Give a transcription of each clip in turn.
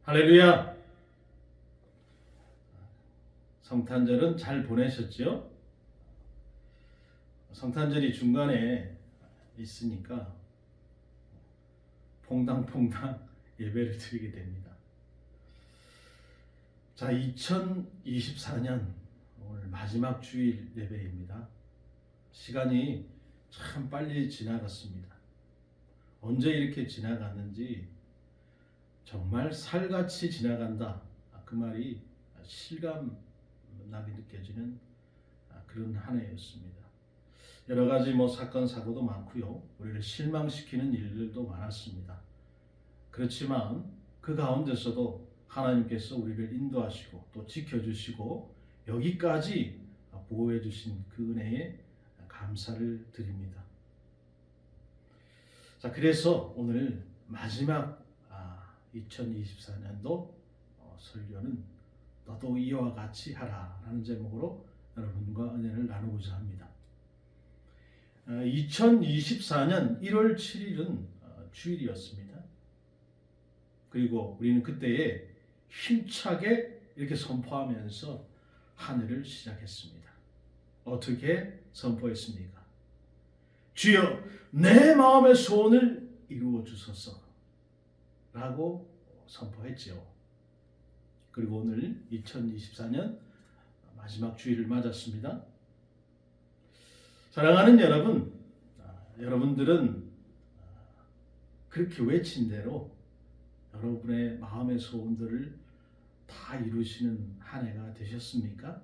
할렐루야! 성탄절은 잘 보내셨죠? 성탄절이 중간에 있으니까 퐁당퐁당 예배를 드리게 됩니다. 자, 2024년 오늘 마지막 주일 예배입니다. 시간이 참 빨리 지나갔습니다. 언제 이렇게 지나갔는지 정말 살같이 지나간다. 그 말이 실감나게 느껴지는 그런 한 해였습니다. 여러 가지 사건 사고도 많고요. 우리를 실망시키는 일들도 많았습니다. 그렇지만 그 가운데서도 하나님께서 우리를 인도하시고 또 지켜주시고 여기까지 보호해 주신 그 은혜에 감사를 드립니다. 자, 그래서 오늘 마지막 2024년도 설교는 너도 이와 같이 하라 라는 제목으로 여러분과 은혜를 나누고자 합니다. 2024년 1월 7일은 주일이었습니다. 그리고 우리는 그때에 힘차게 이렇게 선포하면서 한 해를 시작했습니다. 어떻게 선포했습니까? 주여 내 마음의 소원을 이루어 주소서 라고 선포했죠. 그리고 오늘 2024년 마지막 주일을 맞았습니다. 사랑하는 여러분, 여러분들은 그렇게 외친 대로 여러분의 마음의 소원들을 다 이루시는 한 해가 되셨습니까?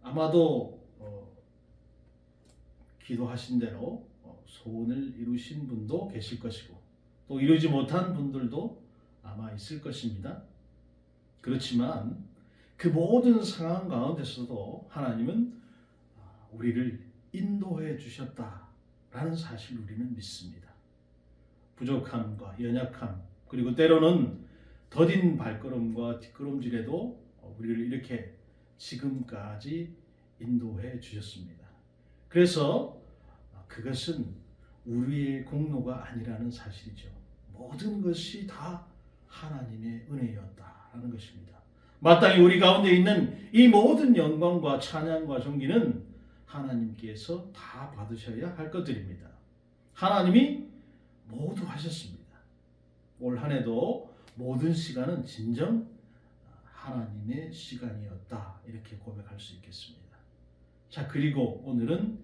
아마도 기도하신 대로 소원을 이루신 분도 계실 것이고 또 이루지 못한 분들도 아마 있을 것입니다. 그렇지만 그 모든 상황 가운데서도 하나님은 우리를 인도해 주셨다라는 사실을 우리는 믿습니다. 부족함과 연약함 그리고 때로는 더딘 발걸음과 뒷걸음질에도 우리를 이렇게 지금까지 인도해 주셨습니다. 그래서 그것은 우리의 공로가 아니라는 사실이죠. 모든 것이 다 하나님의 은혜였다라는 것입니다. 마땅히 우리 가운데 있는 이 모든 영광과 찬양과 존귀는 하나님께서 다 받으셔야 할 것들입니다. 하나님이 모두 하셨습니다. 올 한 해도 모든 시간은 진정 하나님의 시간이었다 이렇게 고백할 수 있겠습니다. 자, 그리고 오늘은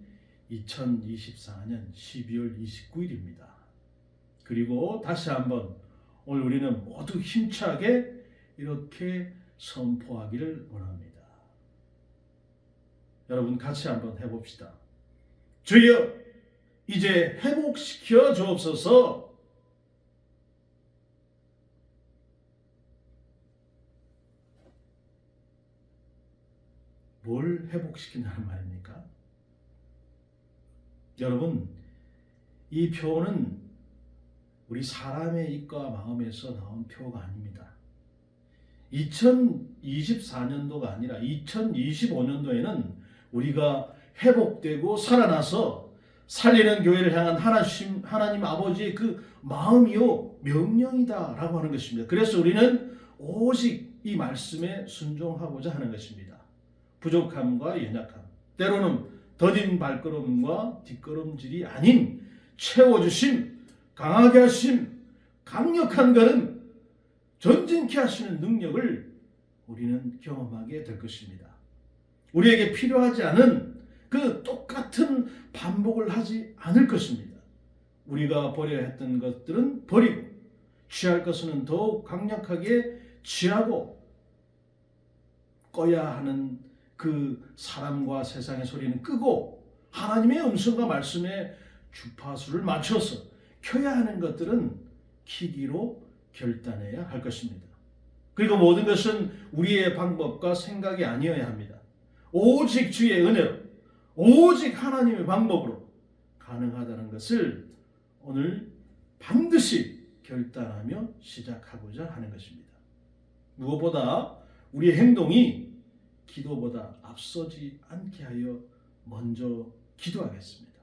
2024년 12월 29일입니다. 그리고 다시 한번 오늘 우리는 모두 힘차게 이렇게 선포하기를 원합니다. 여러분 같이 한번 해봅시다. 주여 이제 회복시켜 주옵소서. 뭘 회복시킨다는 말입니까? 여러분, 이 표는 우리 사람의 입과 마음에서 나온 표가 아닙니다. 2024년도가 아니라 2025년도에는 우리가 회복되고 살아나서 살리는 교회를 향한 하나님 아버지의 그 마음이요 명령이다라고 하는 것입니다. 그래서 우리는 오직 이 말씀에 순종하고자 하는 것입니다. 부족함과 연약함, 때로는 더딘 발걸음과 뒷걸음질이 아닌 채워주심, 강하게 하심, 강력한 걸음, 전진케 하시는 능력을 우리는 경험하게 될 것입니다. 우리에게 필요하지 않은 그 똑같은 반복을 하지 않을 것입니다. 우리가 버려야 했던 것들은 버리고 취할 것은 더욱 강력하게 취하고 꺼야 하는 그 사람과 세상의 소리는 끄고 하나님의 음성과 말씀의 주파수를 맞춰서 켜야 하는 것들은 키기로 결단해야 할 것입니다. 그리고 모든 것은 우리의 방법과 생각이 아니어야 합니다. 오직 주의 은혜로, 오직 하나님의 방법으로 가능하다는 것을 오늘 반드시 결단하며 시작하고자 하는 것입니다. 무엇보다 우리의 행동이 기도보다 앞서지 않게 하여 먼저 기도하겠습니다.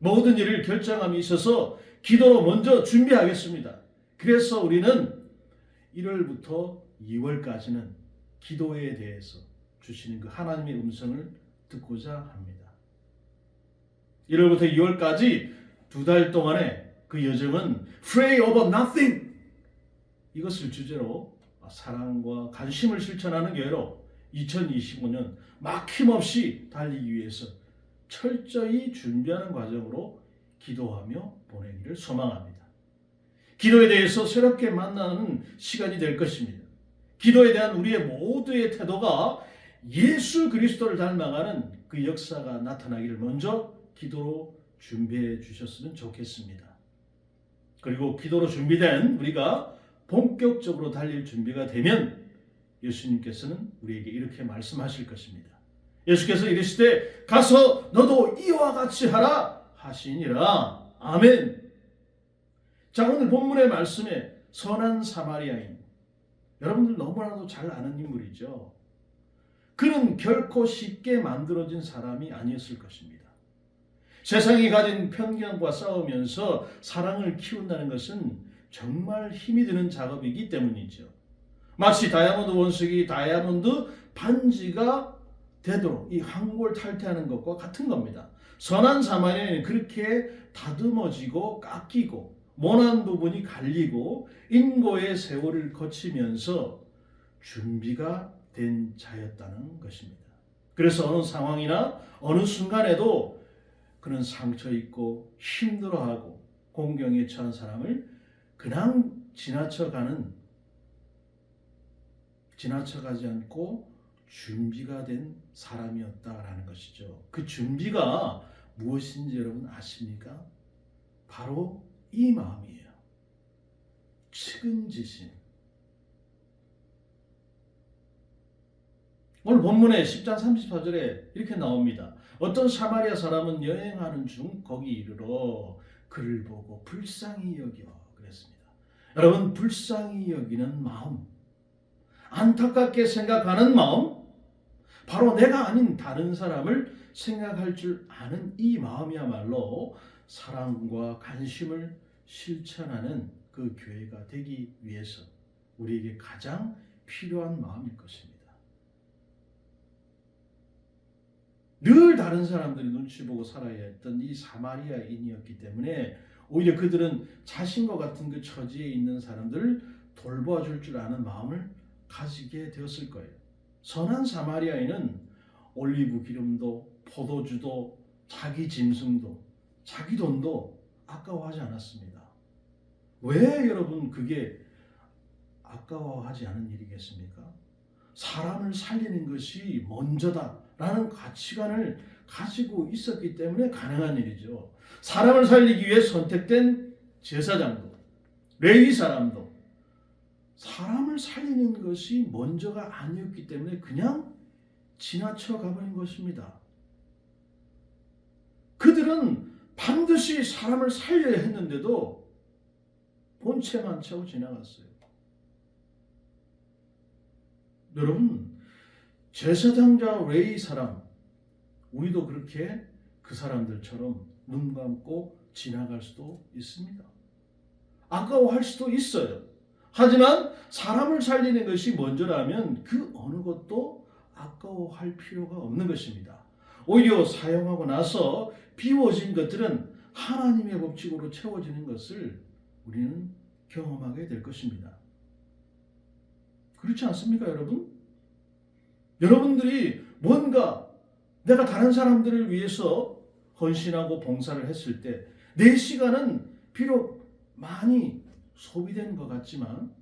모든 일을 결정함이 있어서 기도로 먼저 준비하겠습니다. 그래서 우리는 1월부터 2월까지는 기도에 대해서 주시는 그 하나님의 음성을 듣고자 합니다. 1월부터 2월까지 2달 동안의 그 여정은 Pray over nothing, 이것을 주제로 사랑과 관심을 실천하는 교회로 2025년 막힘없이 달리기 위해서 철저히 준비하는 과정으로 기도하며 보내기를 소망합니다. 기도에 대해서 새롭게 만나는 시간이 될 것입니다. 기도에 대한 우리의 모두의 태도가 예수 그리스도를 닮아가는 그 역사가 나타나기를 먼저 기도로 준비해 주셨으면 좋겠습니다. 그리고 기도로 준비된 우리가 본격적으로 달릴 준비가 되면 예수님께서는 우리에게 이렇게 말씀하실 것입니다. 예수께서 이르시되 가서 너도 이와 같이 하라 하시니라. 아멘. 자, 오늘 본문의 말씀에 선한 사마리아인, 여러분들 너무나도 잘 아는 인물이죠. 그는 결코 쉽게 만들어진 사람이 아니었을 것입니다. 세상이 가진 편견과 싸우면서 사랑을 키운다는 것은 정말 힘이 드는 작업이기 때문이죠. 마치 다이아몬드 원석이 다이아몬드 반지가 되도록 이 한골 탈퇴하는 것과 같은 겁니다. 선한 사마리아인은 그렇게 다듬어지고 깎이고 모난 부분이 갈리고 인고의 세월을 거치면서 준비가 된 자였다는 것입니다. 그래서 어느 상황이나 어느 순간에도 그는 상처 있고 힘들어하고 공경에 처한 사람을 그냥 지나쳐가지 않고 준비가 된 사람이었다라는 것이죠. 그 준비가 무엇인지 여러분 아십니까? 바로 이 마음이에요. 측은지심. 오늘 본문의 10장 34절에 이렇게 나옵니다. 어떤 사마리아 사람은 여행하는 중 거기 이르러 그를 보고 불쌍히 여겨 그랬습니다. 여러분, 불쌍히 여기는 마음, 안타깝게 생각하는 마음, 바로 내가 아닌 다른 사람을 생각할 줄 아는 이 마음이야말로 사랑과 관심을 실천하는 그 교회가 되기 위해서 우리에게 가장 필요한 마음일 것입니다. 늘 다른 사람들이 눈치 보고 살아야 했던 이 사마리아인이었기 때문에 오히려 그들은 자신과 같은 그 처지에 있는 사람들을 돌봐줄 줄 아는 마음을 가지게 되었을 거예요. 선한 사마리아인은 올리브 기름도 포도주도 자기 짐승도 자기 돈도 아까워하지 않았습니다. 왜 여러분 그게 아까워하지 않은 일이겠습니까? 사람을 살리는 것이 먼저다라는 가치관을 가지고 있었기 때문에 가능한 일이죠. 사람을 살리기 위해 선택된 제사장도 레위 사람도 사람을 살리는 것이 먼저가 아니었기 때문에 그냥 지나쳐 가버린 것입니다. 그들은 반드시 사람을 살려야 했는데도 본체만 채워 지나갔어요. 여러분, 제사장자 레위 사람, 우리도 그렇게 그 사람들처럼 눈 감고 지나갈 수도 있습니다. 아까워할 수도 있어요. 하지만 사람을 살리는 것이 먼저라면 그 어느 것도 아까워할 필요가 없는 것입니다. 오히려 사용하고 나서 비워진 것들은 하나님의 법칙으로 채워지는 것을 우리는 경험하게 될 것입니다. 그렇지 않습니까, 여러분? 여러분들이 뭔가 내가 다른 사람들을 위해서 헌신하고 봉사를 했을 때 내 시간은 비록 많이 소비된 것 같지만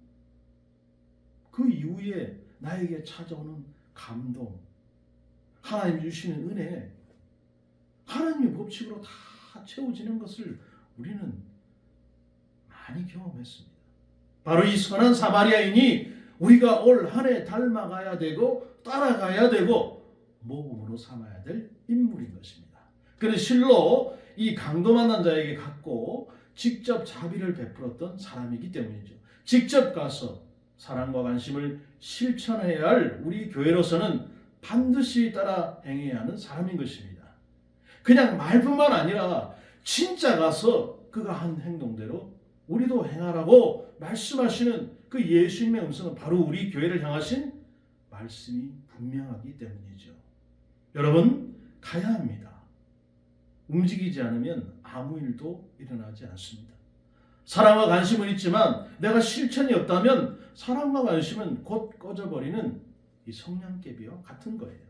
그 이후에 나에게 찾아오는 감동, 하나님 주시는 은혜, 하나님의 법칙으로 다 채워지는 것을 우리는 많이 경험했습니다. 바로 이 선한 사마리아인이 우리가 올 한 해 닮아가야 되고 따라가야 되고 모범으로 삼아야 될 인물인 것입니다. 그는 실로 이 강도 만난 자에게 갔고 직접 자비를 베풀었던 사람이기 때문이죠. 직접 가서 사랑과 관심을 실천해야 할 우리 교회로서는 반드시 따라 행해야 하는 사람인 것입니다. 그냥 말뿐만 아니라 진짜 가서 그가 한 행동대로 우리도 행하라고 말씀하시는 그 예수님의 음성은 바로 우리 교회를 향하신 말씀이 분명하기 때문이죠. 여러분, 가야 합니다. 움직이지 않으면 아무 일도 일어나지 않습니다. 사랑과 관심은 있지만 내가 실천이 없다면 사랑과 관심은 곧 꺼져버리는 이 성냥개비와 같은 거예요.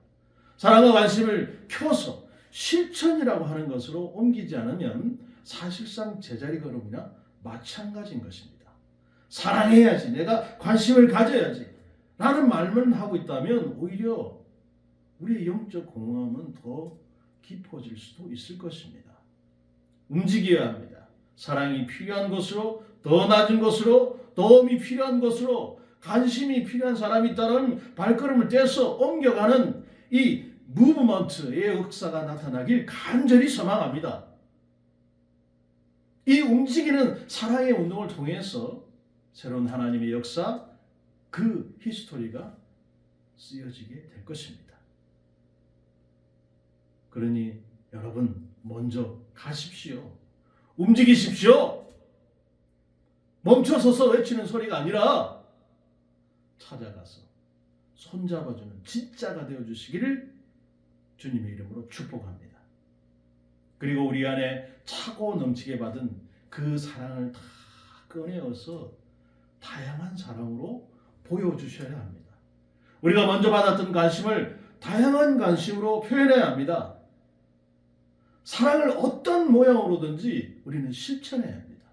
사랑과 관심을 켜서 실천이라고 하는 것으로 옮기지 않으면 사실상 제자리 걸음이나 마찬가지인 것입니다. 사랑해야지, 내가 관심을 가져야지 라는 말만 하고 있다면 오히려 우리의 영적 공허함은 더 깊어질 수도 있을 것입니다. 움직여야 합니다. 사랑이 필요한 곳으로, 더 낮은 곳으로, 도움이 필요한 곳으로, 관심이 필요한 사람이 있다면 발걸음을 떼서 옮겨가는 이 무브먼트의 역사가 나타나길 간절히 소망합니다. 이 움직이는 사랑의 운동을 통해서 새로운 하나님의 역사, 그 히스토리가 쓰여지게 될 것입니다. 그러니 여러분, 먼저 가십시오. 움직이십시오. 멈춰서서 외치는 소리가 아니라 찾아가서 손잡아주는 진짜가 되어주시기를 주님의 이름으로 축복합니다. 그리고 우리 안에 차고 넘치게 받은 그 사랑을 다 꺼내어서 다양한 사랑으로 보여주셔야 합니다. 우리가 먼저 받았던 관심을 다양한 관심으로 표현해야 합니다. 사랑을 어떤 모양으로든지 우리는 실천해야 합니다.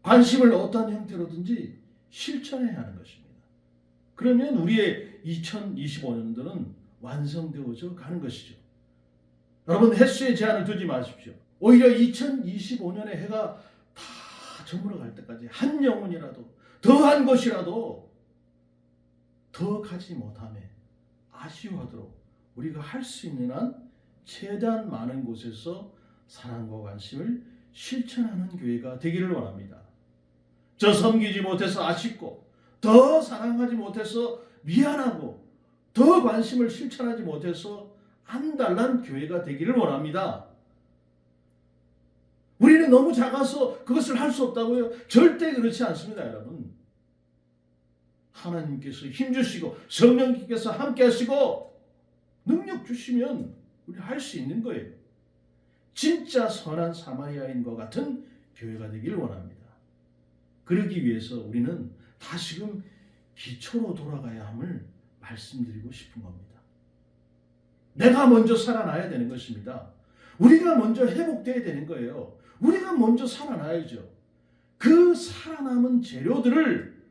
관심을 어떤 형태로든지 실천해야 하는 것입니다. 그러면 우리의 2025년도는 완성되어져 가는 것이죠. 여러분, 횟수에 제한을 두지 마십시오. 오히려 2025년의 해가 다 저물어 갈 때까지 한 영혼이라도, 더한 것이라도 더 가지 못함에 아쉬워하도록 우리가 할 수 있는 한 최대한 많은 곳에서 사랑과 관심을 실천하는 교회가 되기를 원합니다. 저 섬기지 못해서 아쉽고, 더 사랑하지 못해서 미안하고, 더 관심을 실천하지 못해서 안달난 교회가 되기를 원합니다. 우리는 너무 작아서 그것을 할 수 없다고요? 절대 그렇지 않습니다, 여러분. 하나님께서 힘주시고 성령님께서 함께 하시고 능력 주시면 우리 할 수 있는 거예요. 진짜 선한 사마리아인과 같은 교회가 되길 원합니다. 그러기 위해서 우리는 다시금 기초로 돌아가야 함을 말씀드리고 싶은 겁니다. 내가 먼저 살아나야 되는 것입니다. 우리가 먼저 회복돼야 되는 거예요. 우리가 먼저 살아나야죠. 그 살아남은 재료들을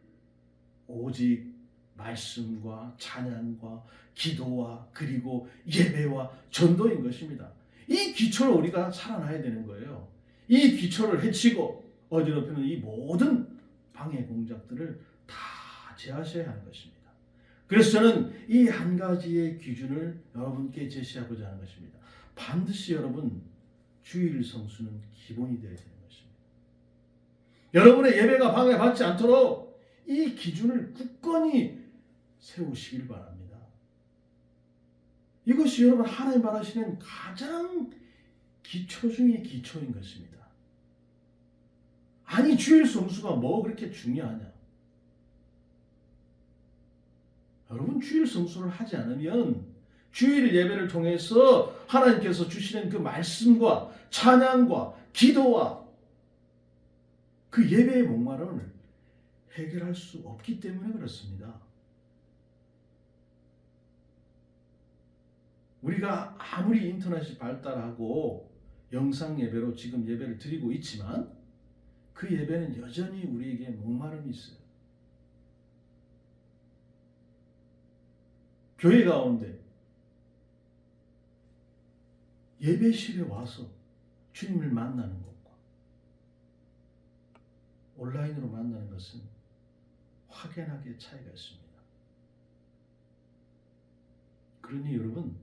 오직 말씀과 찬양과 기도와 그리고 예배와 전도인 것입니다. 이 기초로 우리가 살아나야 되는 거예요. 이 기초를 해치고 어지럽히는 이 모든 방해 공작들을 다 제하셔야 하는 것입니다. 그래서 저는 이 한 가지의 기준을 여러분께 제시하고자 하는 것입니다. 반드시 여러분, 주일 성수는 기본이 되어야 되는 것입니다. 여러분의 예배가 방해받지 않도록 이 기준을 굳건히 세우시길 바랍니다. 이것이 여러분 하나님 바라시는 가장 기초 중의 기초인 것입니다. 아니, 주일 성수가 뭐 그렇게 중요하냐? 여러분, 주일 성수를 하지 않으면 주일 예배를 통해서 하나님께서 주시는 그 말씀과 찬양과 기도와 그 예배의 목마름을 해결할 수 없기 때문에 그렇습니다. 우리가 아무리 인터넷이 발달하고 영상 예배로 지금 예배를 드리고 있지만 그 예배는 여전히 우리에게 목마름이 있어요. 교회 가운데 예배실에 와서 주님을 만나는 것과 온라인으로 만나는 것은 확연하게 차이가 있습니다. 그러니 여러분,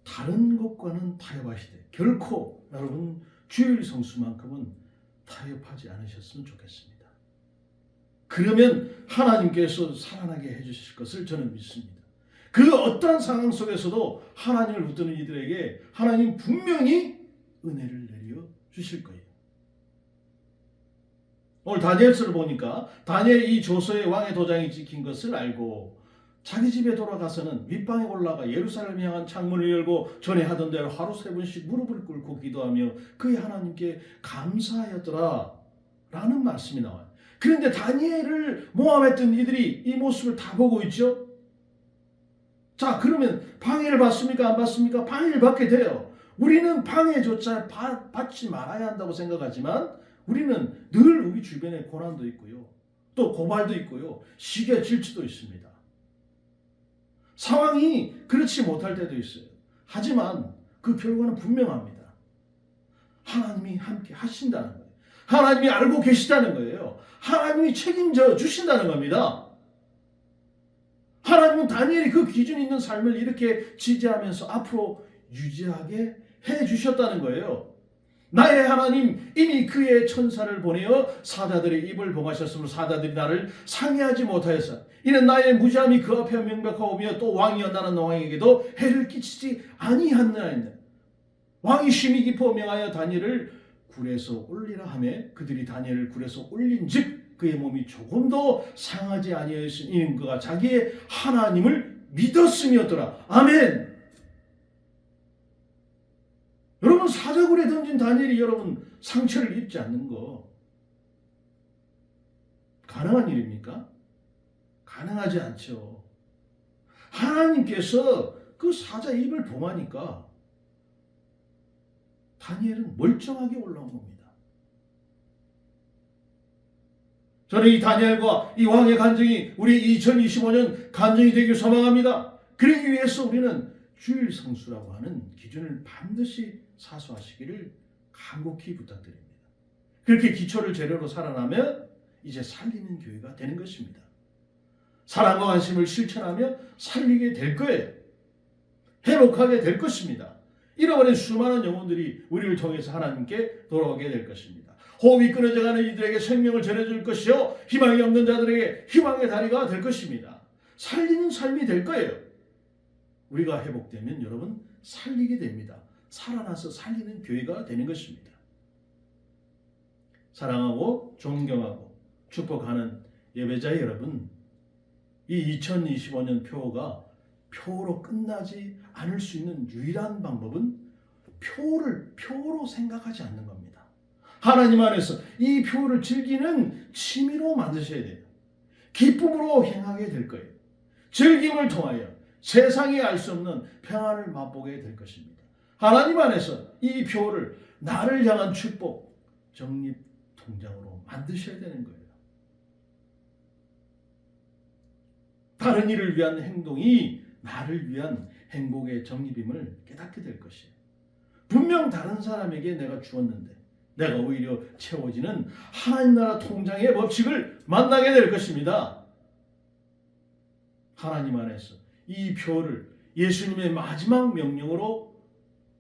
다른 것과는 타협하시되 결코 여러분 주일 성수만큼은 타협하지 않으셨으면 좋겠습니다. 그러면 하나님께서 살아나게 해주실 것을 저는 믿습니다. 그 어떠한 상황 속에서도 하나님을 붙드는 이들에게 하나님 분명히 은혜를 내려 주실 거예요. 오늘 다니엘서를 보니까 다니엘이 이 조서의 왕의 도장이 찍힌 것을 알고 자기 집에 돌아가서는 윗방에 올라가 예루살렘 향한 창문을 열고 전에 하던 대로 하루 3번씩 무릎을 꿇고 기도하며 그의 하나님께 감사하였더라 라는 말씀이 나와요. 그런데 다니엘을 모함했던 이들이 이 모습을 다 보고 있죠. 자, 그러면 방해를 받습니까? 안 받습니까? 방해를 받게 돼요. 우리는 방해조차 받지 말아야 한다고 생각하지만 우리는 늘 우리 주변에 고난도 있고요. 또 고발도 있고요. 시기와 질투도 있습니다. 상황이 그렇지 못할 때도 있어요. 하지만 그 결과는 분명합니다. 하나님이 함께 하신다는 거예요. 하나님이 알고 계시다는 거예요. 하나님이 책임져 주신다는 겁니다. 하나님은 다니엘이 그 기준 있는 삶을 이렇게 지지하면서 앞으로 유지하게 해 주셨다는 거예요. 나의 하나님 이미 그의 천사를 보내어 사자들의 입을 봉하셨으므로 사자들이 나를 상해하지 못하였어. 이는 나의 무지함이 그 앞에 명백하오며 또 왕이여 나는 왕에게도 해를 끼치지 아니하느냐. 왕이 심히 깊어 명하여 다니엘을 굴에서 올리라 하매 그들이 다니엘을 굴에서 올린즉 그의 몸이 조금도 상하지 아니하였으니 그가 자기의 하나님을 믿었음이었더라. 아멘. 여러분, 사자굴에 던진 다니엘이 여러분 상처를 입지 않는 거 가능한 일입니까? 가능하지 않죠. 하나님께서 그 사자 입을 봉하니까 다니엘은 멀쩡하게 올라온 겁니다. 저는 이 다니엘과 이 왕의 간증이 우리 2025년 간증이 되길 소망합니다. 그러기 위해서 우리는 주일 성수라고 하는 기준을 반드시 사수하시기를 간곡히 부탁드립니다. 그렇게 기초를 재료로 살아나면 이제 살리는 교회가 되는 것입니다. 사랑과 관심을 실천하며 살리게 될 거예요. 회복하게 될 것입니다. 잃어버린 수많은 영혼들이 우리를 통해서 하나님께 돌아오게 될 것입니다. 호흡이 끊어져가는 이들에게 생명을 전해줄 것이요 희망이 없는 자들에게 희망의 다리가 될 것입니다. 살리는 삶이 될 거예요. 우리가 회복되면 여러분 살리게 됩니다. 살아나서 살리는 교회가 되는 것입니다. 사랑하고 존경하고 축복하는 예배자 여러분, 이 2025년 표가 표로 끝나지 않을 수 있는 유일한 방법은 표로 생각하지 않는 겁니다. 하나님 안에서 이 표를 즐기는 취미로 만드셔야 돼요. 기쁨으로 행하게 될 거예요. 즐김을 통하여 세상이 알 수 없는 평안을 맛보게 될 것입니다. 하나님 안에서 이 표를 나를 향한 축복, 적립 통장으로 만드셔야 되는 거예요. 다른 일을 위한 행동이 나를 위한 행복의 적립임을 깨닫게 될 것이에요. 분명 다른 사람에게 내가 주었는데 내가 오히려 채워지는 하나님 나라 통장의 법칙을 만나게 될 것입니다. 하나님 안에서 이 표를 예수님의 마지막 명령으로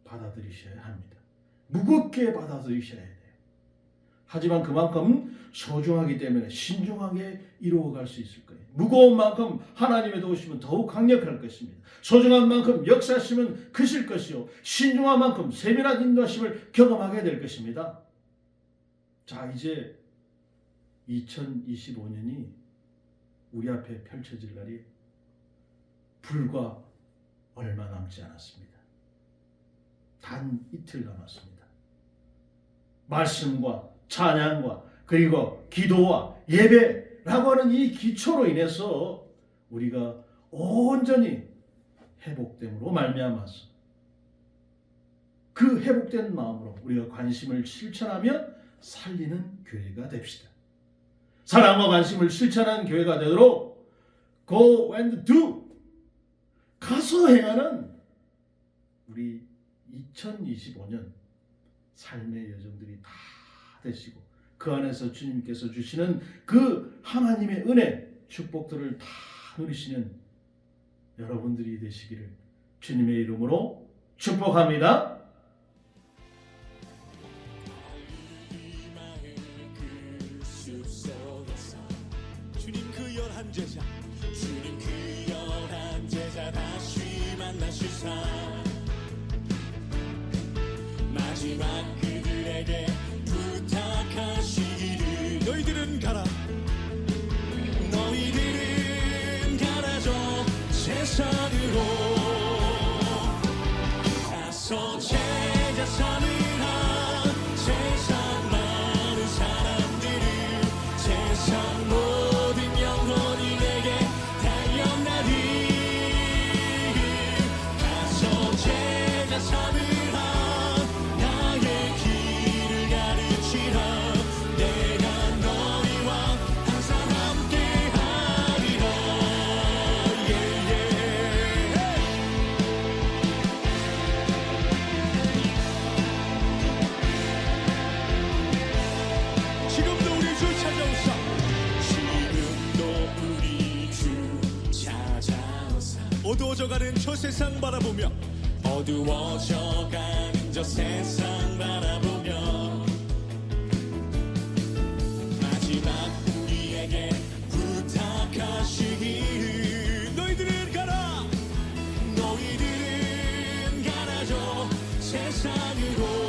받아들이셔야 합니다. 무겁게 받아들이셔야 돼요. 하지만 그만큼 소중하기 때문에 신중하게 이루어갈 수 있을 거예요. 무거운 만큼 하나님의 도우심은 더욱 강력할 것입니다. 소중한 만큼 역사하심은 크실 것이요 신중한 만큼 세밀한 인도하심을 경험하게 될 것입니다. 자, 이제 2025년이 우리 앞에 펼쳐질 날이 불과 얼마 남지 않았습니다. 단 이틀 남았습니다. 말씀과 찬양과 그리고 기도와 예배라고 하는 이 기초로 인해서 우리가 온전히 회복됨으로 말미암아서 그 회복된 마음으로 우리가 관심을 실천하며 살리는 교회가 됩시다. 사랑과 관심을 실천하는 교회가 되도록 Go and do, 가서 행하는 우리 2025년 삶의 여정들이 다 되시고 그 안에서 주님께서 주시는 그 하나님의 은혜, 축복들을 다 누리시는 여러분들이 되시기를 주님의 이름으로 축복합니다. 주님 그 열한 제자, 주님 그 열한 제자 다시 만나시사 마지막 그들에게 부탁하시기를 너희들은 세상 많은 사람들은 세상 모든 영혼이 내게 달려나리 가서 제자 삼으라 나의 길을 가르치라 내가 너희와 항상 함께하리라 지금도 우리 주 찾아오사 지금도 우리 주 찾아오사 어두워져가는 저 세상 바라보며 어두워져가는 저 세상 바라보며 마지막 우리에게 부탁하시기를 너희들은 가라 너희들은 가라죠 세상으로